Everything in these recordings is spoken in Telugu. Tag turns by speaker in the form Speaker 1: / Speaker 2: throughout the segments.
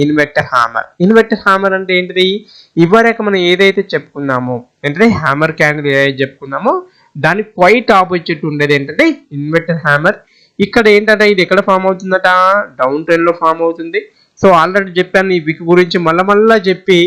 Speaker 1: ఇన్వర్టర్ హ్యామర్ అంటే ఏంటిది? ఇవరకు మనం ఏదైతే చెప్పుకున్నామో ఏంటంటే హ్యామర్ క్యాండిల్ ఏదైతే చెప్పుకున్నామో దాని క్వైట్ ఆపోజిట్ ఉండేది ఏంటంటే ఇన్వర్టర్ హ్యామర్. ఇక్కడ ఏంటంటే ఇది ఎక్కడ ఫామ్ అవుతుందట? డౌన్ ట్రెండ్ లో ఫామ్ అవుతుంది. సో ఆల్రెడీ చెప్పాను, ఈ విక్ గురించి మళ్ళా చెప్పి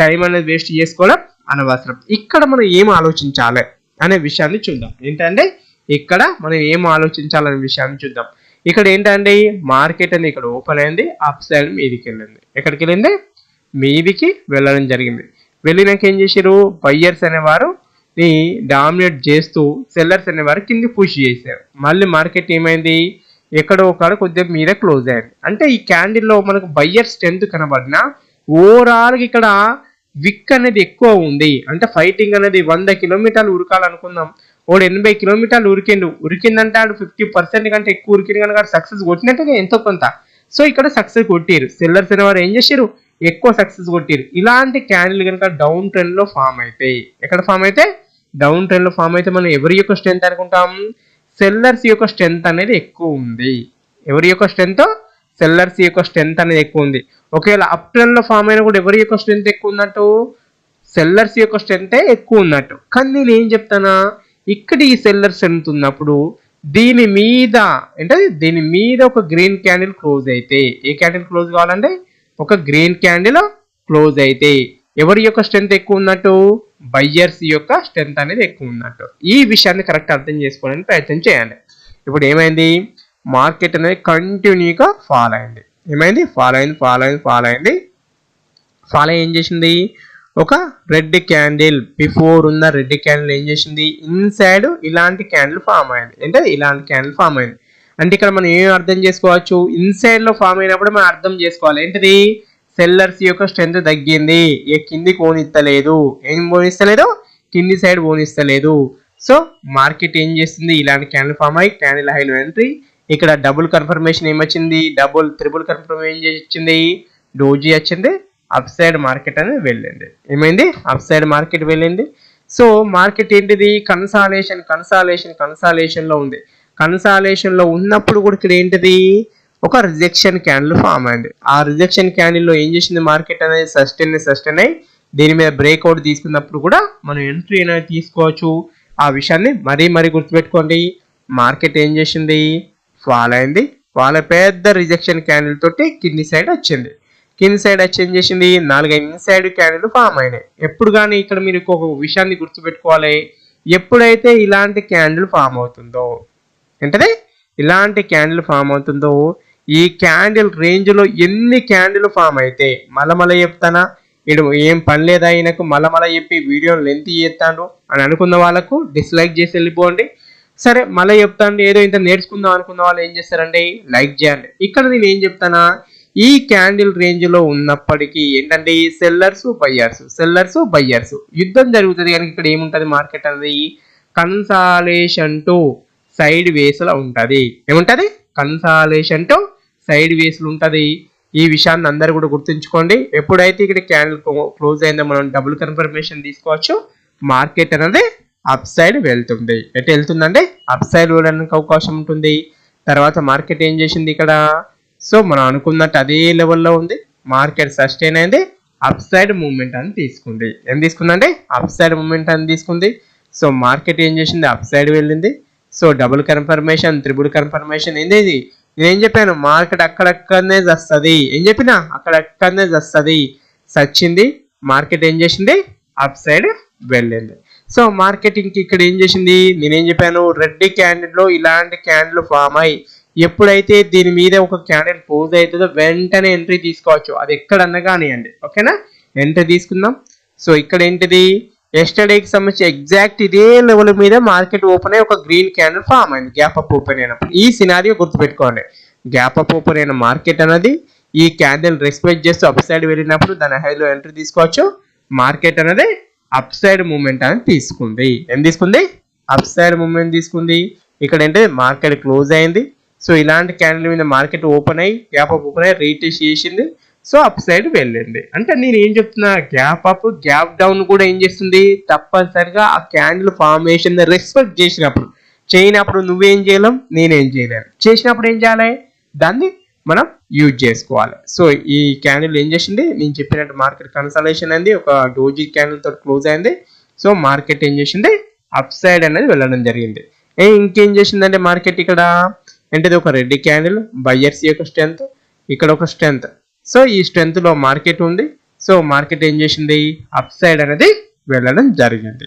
Speaker 1: టైం అనేది వేస్ట్ చేసుకోవడం అనవసరం. ఇక్కడ మనం ఏం ఆలోచించాలి అనే విషయాన్ని చూద్దాం. ఏంటంటే ఇక్కడ మనం ఏం ఆలోచించాలనే విషయాన్ని చూద్దాం. ఇక్కడ ఏంటంటే మార్కెట్ అనేది ఇక్కడ ఓపెన్ అయింది, అప్ సైడ్ మీదికి వెళ్ళింది. ఎక్కడికి వెళ్ళింది? మీదికి వెళ్ళడం జరిగింది. వెళ్ళినాక ఏం చేశారు? బయ్యర్స్ అనేవారు డామినేట్ చేస్తూ సెల్లర్స్ అనేవారు కింది పుష్ చేశారు. మళ్ళీ మార్కెట్ ఏమైంది? ఎక్కడో ఒక కొద్దిగా మీద క్లోజ్ అయింది. అంటే ఈ క్యాండిల్లో మనకు బయ్యర్ స్ట్రెంత్ కనబడిన ఓవరాల్గా ఇక్కడ విక్ అనేది ఎక్కువ ఉంది. అంటే ఫైటింగ్ అనేది 100 కిలోమీటర్లు ఉరకాలనుకుందాం, వాడు 80 కిలోమీటర్లు ఉరికిందంటే ఆడు 50% కంటే ఎక్కువ ఉరికింది కనుక సక్సెస్ కొట్టినట్టుగా ఎంతో కొంత. సో ఇక్కడ సక్సెస్ కొట్టిరు. సెల్లర్స్ అనేవారు ఏం చేశారు? ఎక్కువ సక్సెస్ కొట్టిరు. ఇలాంటి క్యాండిల్ కనుక డౌన్ ట్రెండ్ లో ఫామ్ అయితే, ఎక్కడ ఫామ్ అయితే? డౌన్ ట్రెండ్ లో ఫామ్ అయితే మనం ఎవరి యొక్క స్ట్రెంత్ అనుకుంటాం? సెల్లర్స్ యొక్క స్ట్రెంత్ అనేది ఎక్కువ ఉంది. ఎవరి యొక్క స్ట్రెంత్? సెల్లర్స్ యొక్క స్ట్రెంత్ అనేది ఎక్కువ ఉంది. ఒకవేళ అప్ ట్రెండ్ లో ఫామ్ అయినా కూడా ఎవరి యొక్క స్ట్రెంత్ ఎక్కువ ఉన్నట్టు? సెల్లర్స్ యొక్క స్ట్రెంత్ ఎక్కువ ఉన్నట్టు. కానీ నేను ఏం చెప్తానా, ఇక్కడ ఈ సెల్లర్ స్ట్రెంత్ ఉన్నప్పుడు దీని మీద ఒక గ్రీన్ క్యాండిల్ క్లోజ్ అయితే, ఏ క్యాండిల్ క్లోజ్ కావాలంటే ఒక గ్రీన్ క్యాండిల్ క్లోజ్ అయితే ఎవరి యొక్క స్ట్రెంత్ ఎక్కువ ఉన్నట్టు? బయ్యర్స్ యొక్క స్ట్రెంత్ అనేది ఎక్కువ ఉన్నట్టు. ఈ విషయాన్ని కరెక్ట్ అర్థం చేసుకోవడానికి ప్రయత్నం చేయండి. ఇప్పుడు ఏమైంది? మార్కెట్ అనేది కంటిన్యూగా ఫాల్ అయింది. ఏమైంది? ఫాల్ అయింది. ఏం చేసింది? ఒక రెడ్ క్యాండిల్ బిఫోర్ ఉన్న రెడ్ క్యాండిల్ ఏం చేసింది? ఇన్సైడ్ ఇలాంటి క్యాండిల్ ఫామ్ అయింది. అంటే ఇలాంటి క్యాండిల్ ఫామ్ అయింది. అంటే ఇక్కడ మనం ఏం అర్థం చేసుకోవచ్చు? ఇన్సైడ్ లో ఫామ్ అయినప్పుడు మనం అర్థం చేసుకోవాలి ఏంటిది? సెల్లర్స్ యొక్క స్ట్రెంత్ తగ్గింది, కింది పోనిస్తలేదు. ఏం పోనిస్తలేదు? కింది సైడ్ పోనిస్తలేదు. సో మార్కెట్ ఏం చేస్తుంది? ఇలాంటి క్యాండిల్ ఫామ్ అయ్యి క్యాండిల్ హైలో ఎంట్రీ. ఇక్కడ డబుల్ కన్ఫర్మేషన్ ఏమొచ్చింది? త్రిబుల్ కన్ఫర్మేషన్ ఏం వచ్చింది? డోజీ వచ్చింది. అప్ సైడ్ మార్కెట్ అనేది వెళ్ళింది. ఏమైంది? అప్ సైడ్ మార్కెట్ వెళ్ళింది. సో మార్కెట్ ఏంటిది? కన్సాలేషన్ లో ఉంది. కన్సాలేషన్ లో ఉన్నప్పుడు కూడా ఇక్కడ ఏంటిది? ఒక రిజెక్షన్ క్యాండిల్ ఫామ్ అయింది. ఆ రిజెక్షన్ క్యాండిల్ లో ఏం చేసింది? మార్కెట్ అనేది సస్టైన్ అయ్యి దీని మీద బ్రేక్అవుట్ తీసుకున్నప్పుడు కూడా మనం ఎంట్రీ అనేది తీసుకోవచ్చు. ఆ విషయాన్ని మరీ గుర్తుపెట్టుకోండి. మార్కెట్ ఏం చేసింది? ఫాల్ అయింది. పెద్ద రిజెక్షన్ క్యాండిల్ తోటి కింది సైడ్ వచ్చింది. ఏం చేసింది? 4-5 ఇన్సైడ్ క్యాండిల్ ఫామ్ అయినాయి. ఎప్పుడు కానీ ఇక్కడ మీరు ఒక విషయాన్ని గుర్తుపెట్టుకోవాలి. ఎప్పుడైతే ఇలాంటి క్యాండిల్ ఫామ్ అవుతుందో, ఏంటది? ఇలాంటి క్యాండిల్ ఫామ్ అవుతుందో ఈ క్యాండిల్ రేంజ్ లో ఎన్ని క్యాండిల్ ఫామ్ అయితే మళ్ళా చెప్తానా, ఇడు ఏం పని లేదా ఆయనకు మళ్ళా చెప్పి వీడియో లెంత్ చేస్తాడు అని అనుకున్న వాళ్ళకు డిస్లైక్ చేసి వెళ్ళిపోండి. సరే మళ్ళీ చెప్తాను, ఏదో ఇంత నేర్చుకుందాం అనుకున్న వాళ్ళు ఏం చేస్తారండి? లైక్ చేయండి. ఇక్కడ నేను ఏం చెప్తానా, ఈ క్యాండిల్ రేంజ్ లో ఉన్నప్పటికీ ఏంటంటే సెల్లర్స్ బయ్యర్స్ యుద్ధం జరుగుతుంది. కానీ ఇక్కడ ఏముంటది? మార్కెట్ అనేది కన్సాలేషన్ టు సైడ్ వేస్ లో ఉంటది. ఏముంటది? కన్సాలేషన్ టు సైడ్ వేస్ లో ఉంటది. ఈ విషయాన్ని అందరు కూడా గుర్తుంచుకోండి. ఎప్పుడైతే ఇక్కడ క్యాండిల్ క్లోజ్ అయిందో మనం డబుల్ కన్ఫర్మేషన్ తీసుకోవచ్చు. మార్కెట్ అనేది అప్ సైడ్ వెళ్తుంది. ఎటు వెళ్తుందంటే అప్ సైడ్ వెళ్ళడానికి అవకాశం ఉంటుంది. తర్వాత మార్కెట్ ఏం చేసింది ఇక్కడ? సో మనం అనుకున్నట్టు అదే లెవెల్లో ఉంది. మార్కెట్ సస్టైన్ అయింది, అప్ సైడ్ మూవ్మెంట్ అని తీసుకుంది. ఏం తీసుకుందంటే? అప్ సైడ్ మూవ్మెంట్ అని తీసుకుంది. సో మార్కెట్ ఏం చేసింది? అప్ సైడ్ వెళ్ళింది. So double confirmation, triple confirmation ఏంది? నేనేం చెప్పాను? మార్కెట్ అక్కడక్కడనే వస్తుంది. ఏం చెప్పినా? అక్కడక్కడనే వస్తుంది. సచ్చింది. మార్కెట్ ఏం చేసింది? అప్ సైడ్ వెళ్ళింది. సో మార్కెటింగ్ ఇక్కడ ఏం చేసింది? నేనేం చెప్పాను? రెడ్ క్యాండిల్ లో ఇలాంటి క్యాండిల్ ఫామ్ అయ్యి ఎప్పుడైతే దీని మీద ఒక క్యాండిల్ క్లోజ్ అవుతుందో వెంటనే ఎంట్రీ తీసుకోవచ్చు. అది ఎక్కడన్నా కానివ్వండి. ఓకేనా? ఎంట్రీ తీసుకుందాం. సో ఇక్కడ ఏంటిది? ఎస్టర్డేకి సంబంధించి ఎగ్జాక్ట్ ఇదే లెవెల్ మీద మార్కెట్ ఓపెన్ అయ్యి ఒక గ్రీన్ క్యాండిల్ ఫామ్ అయింది. గ్యాప్ అప్ ఓపెన్ అయినప్పుడు ఈ సినారియో గుర్తుపెట్టుకోండి. గ్యాప్ అప్ ఓపెన్ అయిన మార్కెట్ అనేది ఈ క్యాండిల్ రెస్పెక్ట్ చేస్తూ అప్ సైడ్ వెళ్ళినప్పుడు దాని హైలో ఎంట్రీ తీసుకోవచ్చు. మార్కెట్ అనేది అప్ సైడ్ మూవ్మెంట్ అని తీసుకుంది. ఏం తీసుకుంది? అప్ సైడ్ మూవ్మెంట్ తీసుకుంది. ఇక్కడ ఏంటి? మార్కెట్ క్లోజ్ అయింది. సో ఇలాంటి క్యాండిల్ మీద మార్కెట్ ఓపెన్ అయ్యి గ్యాప్ అప్ ఓపెన్ అయ్యి రీటెస్ట్ చేసింది. సో అప్ సైడ్ వెళ్ళింది. అంటే నేను ఏం చెప్తున్నా, గ్యాప్ అప్ గ్యాప్ డౌన్ కూడా ఏం చేస్తుంది? తప్పనిసరిగా ఆ క్యాండిల్ ఫార్మేషన్ రెస్పెక్ట్ చేయనప్పుడు నువ్వేం చేయలేం, నేనేం చేయలేను. చేసినప్పుడు ఏం చేయాలి? దాన్ని మనం యూజ్ చేసుకోవాలి. సో ఈ క్యాండిల్ ఏం చేసింది, నేను చెప్పినట్టు మార్కెట్ కన్సల్టేషన్ అయింది, ఒక డోజీ క్యాండిల్ తోటి క్లోజ్ అయింది. సో మార్కెట్ ఏం చేసింది, అప్ సైడ్ అనేది వెళ్ళడం జరిగింది. ఇంకేం చేసిందంటే మార్కెట్ ఇక్కడ ఏంటిది, ఒక రెడ్ క్యాండిల్ బయ్యర్స్ యొక్క స్ట్రెంత్, ఇక్కడ ఒక స్ట్రెంత్. సో ఈ స్ట్రెంత్ లో మార్కెట్ ఉంది. సో మార్కెట్ ఏం చేసింది, అప్ సైడ్ అనేది వెళ్ళడం జరిగింది.